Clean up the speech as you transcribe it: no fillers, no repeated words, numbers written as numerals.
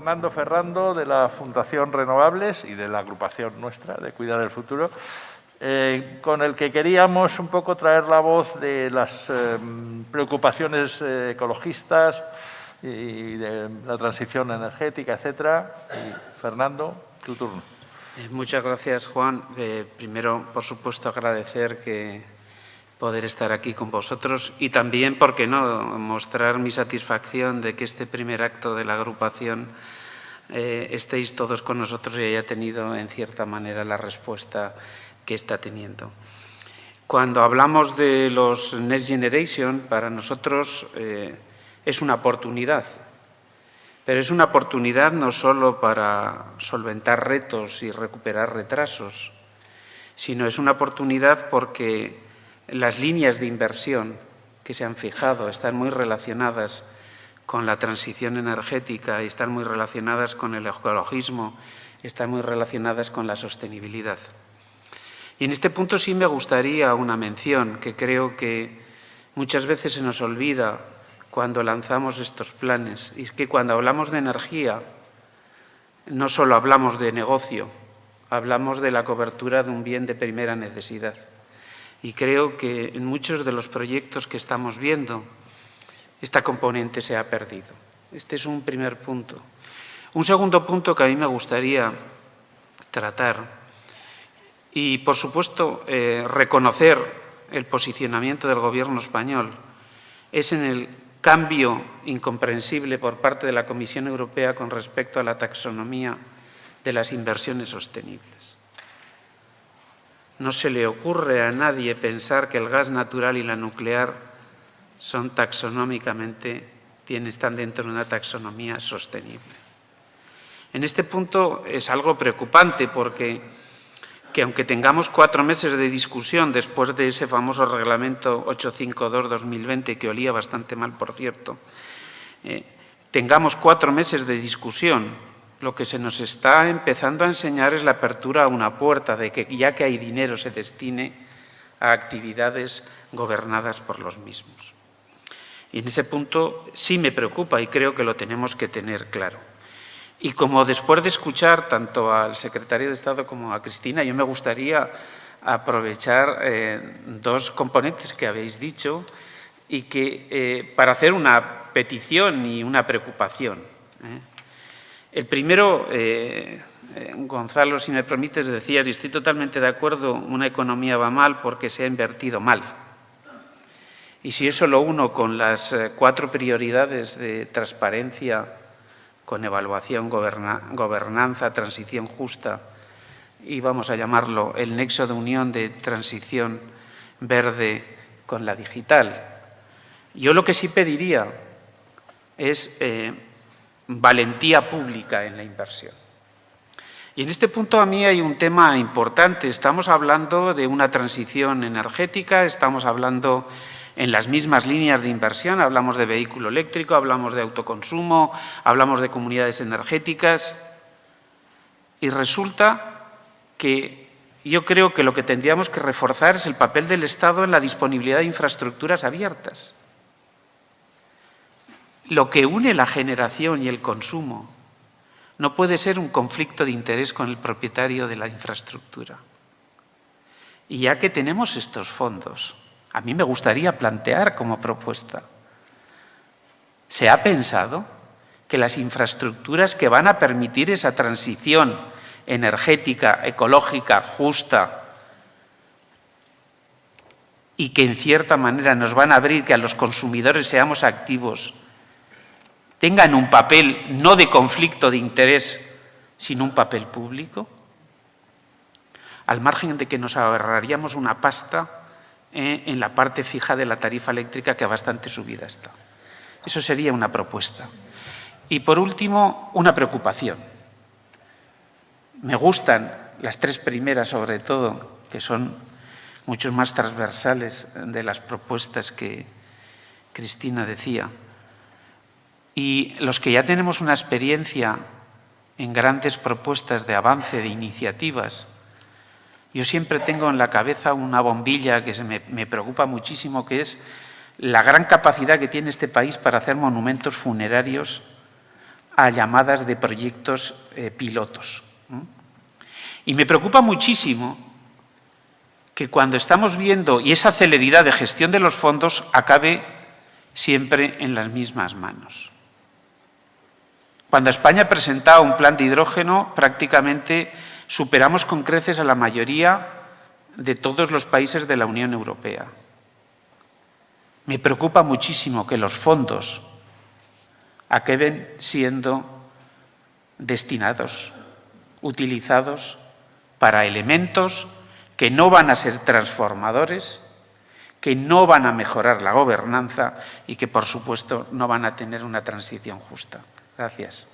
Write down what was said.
Fernando Ferrando, de la Fundación Renovables y de la agrupación nuestra de Cuidar el Futuro, con el que queríamos un poco traer la voz de las preocupaciones ecologistas y de la transición energética, etcétera. Y, Fernando, tu turno. Muchas gracias, Juan. Primero, por supuesto, agradecer poder estar aquí con vosotros y también, ¿por qué no?, mostrar mi satisfacción de que este primer acto de la agrupación estéis todos con nosotros y haya tenido, en cierta manera, la respuesta que está teniendo. Cuando hablamos de los Next Generation, para nosotros es una oportunidad, pero es una oportunidad no solo para solventar retos y recuperar retrasos, sino es una oportunidad porque las líneas de inversión que se han fijado están muy relacionadas con la transición energética y están muy relacionadas con el ecologismo, están muy relacionadas con la sostenibilidad. Y en este punto sí me gustaría una mención que creo que muchas veces se nos olvida cuando lanzamos estos planes, y es que cuando hablamos de energía no solo hablamos de negocio, hablamos de la cobertura de un bien de primera necesidad. Y creo que en muchos de los proyectos que estamos viendo, esta componente se ha perdido. Este es un primer punto. Un segundo punto que a mí me gustaría tratar y, por supuesto, reconocer el posicionamiento del Gobierno español es en el cambio incomprensible por parte de la Comisión Europea con respecto a la taxonomía de las inversiones sostenibles. No se le ocurre a nadie pensar que el gas natural y la nuclear son taxonómicamente, están dentro de una taxonomía sostenible. En este punto es algo preocupante porque aunque tengamos 4 meses de discusión después de ese famoso reglamento 852-2020, que olía bastante mal, por cierto, tengamos 4 meses de discusión, lo que se nos está empezando a enseñar es la apertura a una puerta de que, ya que hay dinero, se destine a actividades gobernadas por los mismos. Y en ese punto sí me preocupa y creo que lo tenemos que tener claro. Y como después de escuchar tanto al secretario de Estado como a Cristina, yo me gustaría aprovechar 2 componentes que habéis dicho y que para hacer una petición y una preocupación. El primero, Gonzalo, si me permites, decías, y estoy totalmente de acuerdo, una economía va mal porque se ha invertido mal. Y si eso lo uno con las 4 prioridades de transparencia, con evaluación, gobernanza, transición justa, y vamos a llamarlo el nexo de unión de transición verde con la digital, yo lo que sí pediría es valentía pública en la inversión. Y en este punto a mí hay un tema importante. Estamos hablando de una transición energética, estamos hablando en las mismas líneas de inversión, hablamos de vehículo eléctrico, hablamos de autoconsumo, hablamos de comunidades energéticas y resulta que yo creo que lo que tendríamos que reforzar es el papel del Estado en la disponibilidad de infraestructuras abiertas. Lo que une la generación y el consumo no puede ser un conflicto de interés con el propietario de la infraestructura. Y ya que tenemos estos fondos, a mí me gustaría plantear como propuesta, ¿se ha pensado que las infraestructuras que van a permitir esa transición energética, ecológica, justa y que en cierta manera nos van a abrir que a los consumidores seamos activos, tengan un papel no de conflicto de interés, sino un papel público? Al margen de que nos ahorraríamos una pasta en la parte fija de la tarifa eléctrica, que bastante subida está. Eso sería una propuesta. Y por último, una preocupación. Me gustan las 3 primeras, sobre todo, que son mucho más transversales de las propuestas que Cristina decía. Y los que ya tenemos una experiencia en grandes propuestas de avance, de iniciativas, yo siempre tengo en la cabeza una bombilla que me preocupa muchísimo, que es la gran capacidad que tiene este país para hacer monumentos funerarios a llamadas de proyectos pilotos. Y me preocupa muchísimo que cuando estamos viendo, y esa celeridad de gestión de los fondos acabe siempre en las mismas manos. Cuando España ha presentado un plan de hidrógeno, prácticamente superamos con creces a la mayoría de todos los países de la Unión Europea. Me preocupa muchísimo que los fondos acaben siendo destinados, utilizados para elementos que no van a ser transformadores, que no van a mejorar la gobernanza y que, por supuesto, no van a tener una transición justa. Gracias.